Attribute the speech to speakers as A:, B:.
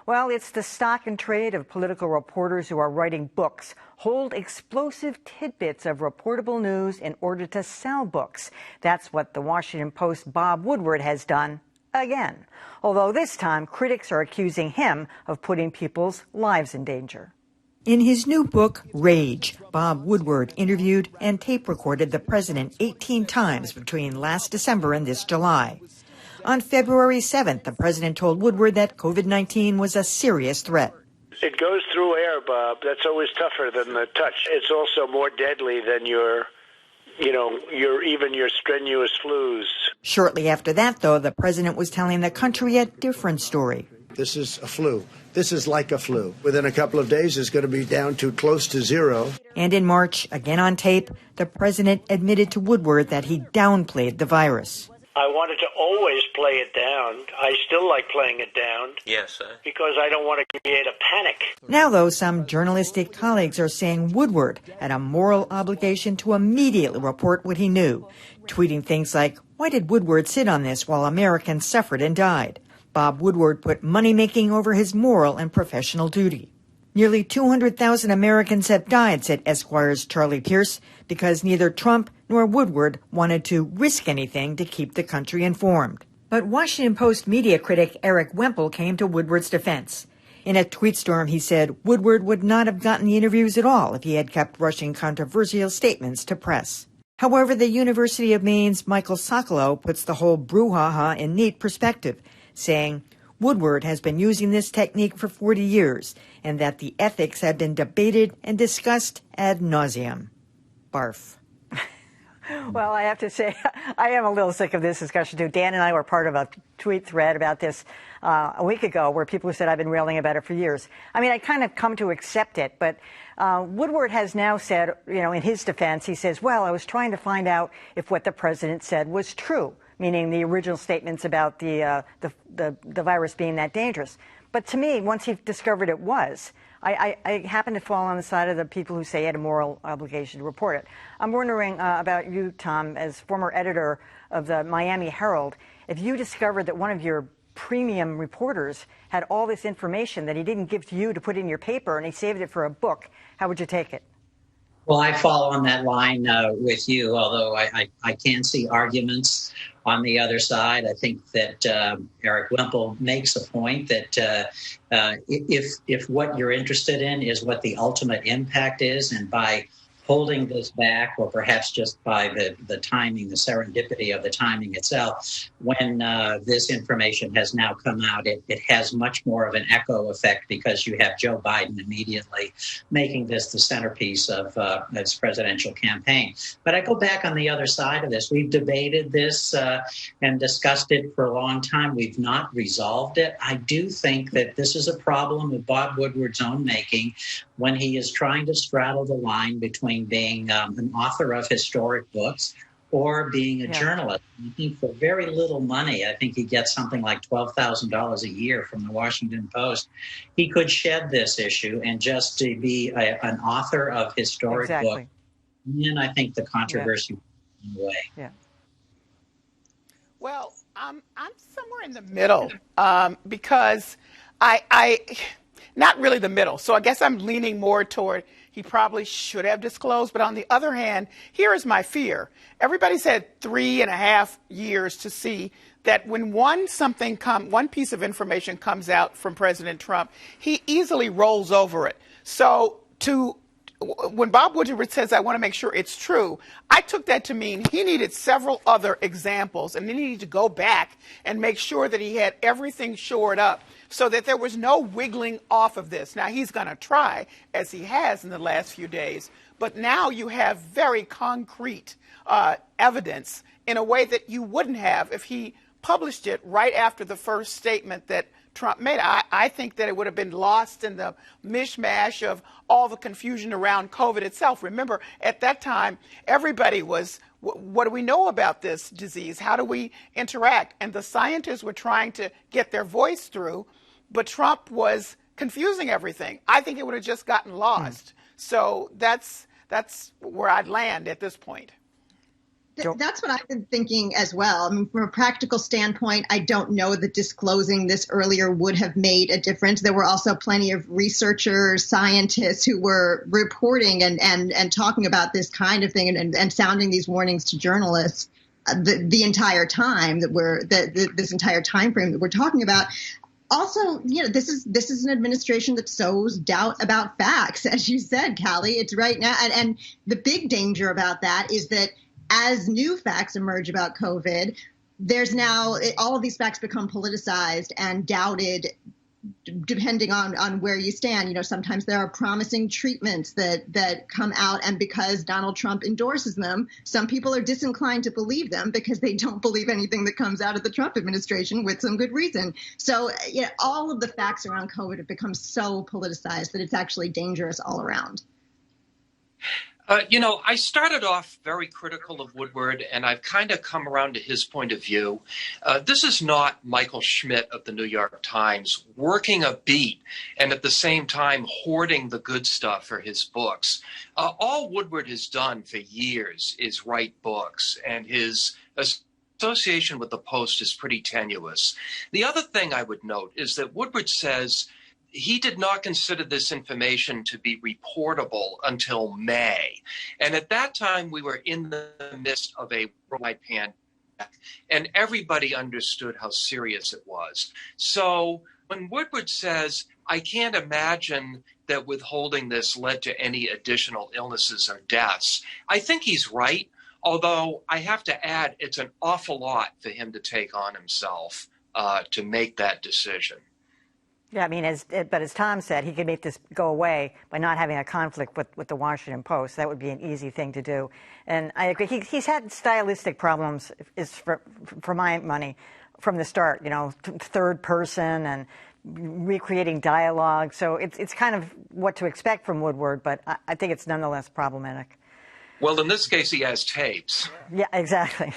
A: Well, it's the stock and trade of political reporters who are writing books, hold explosive tidbits of reportable news in order to sell books. That's what the Washington Post's Bob Woodward has done again. Although this time, critics are accusing him of putting people's lives in danger.
B: In his new book, Rage, Bob Woodward interviewed and tape recorded the president 18 times between last December and this July. On February 7th, the president told Woodward that COVID-19 was a serious threat.
C: It goes through air, Bob. That's always tougher than the touch. It's also more deadly than your strenuous flus.
B: Shortly after that, though, the president was telling the country a different story.
D: This is a flu. This is like a flu. Within a couple of days, it's going to be down to close to zero.
B: And in March, again on tape, the president admitted to Woodward that he downplayed the virus.
C: I wanted to always play it down. I still like playing it down.
E: Yes, sir.
C: Because I don't want to create a panic.
B: Now, though, some journalistic colleagues are saying Woodward had a moral obligation to immediately report what he knew, tweeting things like, "Why did Woodward sit on this while Americans suffered and died?" Bob Woodward put money-making over his moral and professional duty. Nearly 200,000 Americans have died, said Esquire's Charlie Pierce, because neither Trump nor Woodward wanted to risk anything to keep the country informed. But Washington Post media critic Eric Wemple came to Woodward's defense. In a tweet storm, he said Woodward would not have gotten the interviews at all if he had kept rushing controversial statements to press. However, the University of Maine's Michael Sokolow puts the whole brouhaha in neat perspective, saying Woodward has been using this technique for 40 years and that the ethics have been debated and discussed ad nauseum. Barf.
A: Well, I have to say, I am a little sick of this discussion, too. Dan and I were part of a tweet thread about this a week ago where people said I've been railing about it for years. I mean, I kind of come to accept it, but Woodward has now said, in his defense, he says, well, I was trying to find out if what the president said was true, meaning the original statements about the virus being that dangerous. But to me, once he discovered it was, I happen to fall on the side of the people who say he had a moral obligation to report it. I'm wondering about you, Tom, as former editor of the Miami Herald, if you discovered that one of your premium reporters had all this information that he didn't give to you to put in your paper and he saved it for a book, how would you take it?
F: Well, I fall on that line with you, although I can see arguments on the other side. I think that Eric Wemple makes a point that if what you're interested in is what the ultimate impact is, and by holding this back, or perhaps just by the timing, the serendipity of the timing itself, when this information has now come out, it has much more of an echo effect because you have Joe Biden immediately making this the centerpiece of his presidential campaign. But I go back on the other side of this. We've debated this and discussed it for a long time. We've not resolved it. I do think that this is a problem of Bob Woodward's own making when he is trying to straddle the line between being an author of historic books or being a journalist. I think for very little money, I think he gets something like $12,000 a year from the Washington Post. He could shed this issue and just to be an author of historic books. And then I think the controversy went away.
A: Yeah.
G: Well, I'm somewhere in the middle because I not really the middle. So I guess I'm leaning more toward he probably should have disclosed. But on the other hand, here is my fear. Everybody's had 3.5 years to see that when one piece of information comes out from President Trump, he easily rolls over it. So when Bob Woodward says, I want to make sure it's true, I took that to mean he needed several other examples, and then he needed to go back and make sure that he had everything shored up so that there was no wiggling off of this. Now, he's going to try, as he has in the last few days, but now you have very concrete evidence in a way that you wouldn't have if he published it right after the first statement that Trump made. I think that it would have been lost in the mishmash of all the confusion around COVID itself. Remember, at that time, everybody was, what do we know about this disease? How do we interact? And the scientists were trying to get their voice through, but Trump was confusing everything. I think it would have just gotten lost. So that's where I'd land at this point.
E: That's what I've been thinking as well. I mean, from a practical standpoint, I don't know that disclosing this earlier would have made a difference. There were also plenty of researchers, scientists who were reporting and talking about this kind of thing and sounding these warnings to journalists the entire time this entire time frame that we're talking about. Also, this is an administration that sows doubt about facts, as you said, Callie. It's right now, and the big danger about that is that as new facts emerge about COVID, there's now all of these facts become politicized and doubted depending on where you stand. Sometimes there are promising treatments that come out, and because Donald Trump endorses them, some people are disinclined to believe them because they don't believe anything that comes out of the Trump administration with some good reason. So all of the facts around COVID have become so politicized that it's actually dangerous all around.
H: I started off very critical of Woodward, and I've kind of come around to his point of view. This is not Michael Schmidt of the New York Times working a beat and at the same time hoarding the good stuff for his books. All Woodward has done for years is write books, and his association with the Post is pretty tenuous. The other thing I would note is that Woodward says he did not consider this information to be reportable until May. And at that time, we were in the midst of a worldwide pandemic, and everybody understood how serious it was. So when Woodward says, I can't imagine that withholding this led to any additional illnesses or deaths, I think he's right, although I have to add it's an awful lot for him to take on himself to make that decision.
A: Yeah, I mean, but as Tom said, he could make this go away by not having a conflict with the Washington Post. That would be an easy thing to do. And I agree. He's had stylistic problems, for my money, from the start. Third person and recreating dialogue. So it's kind of what to expect from Woodward, but I think it's nonetheless problematic.
H: Well, in this case, he has tapes.
A: Yeah, exactly.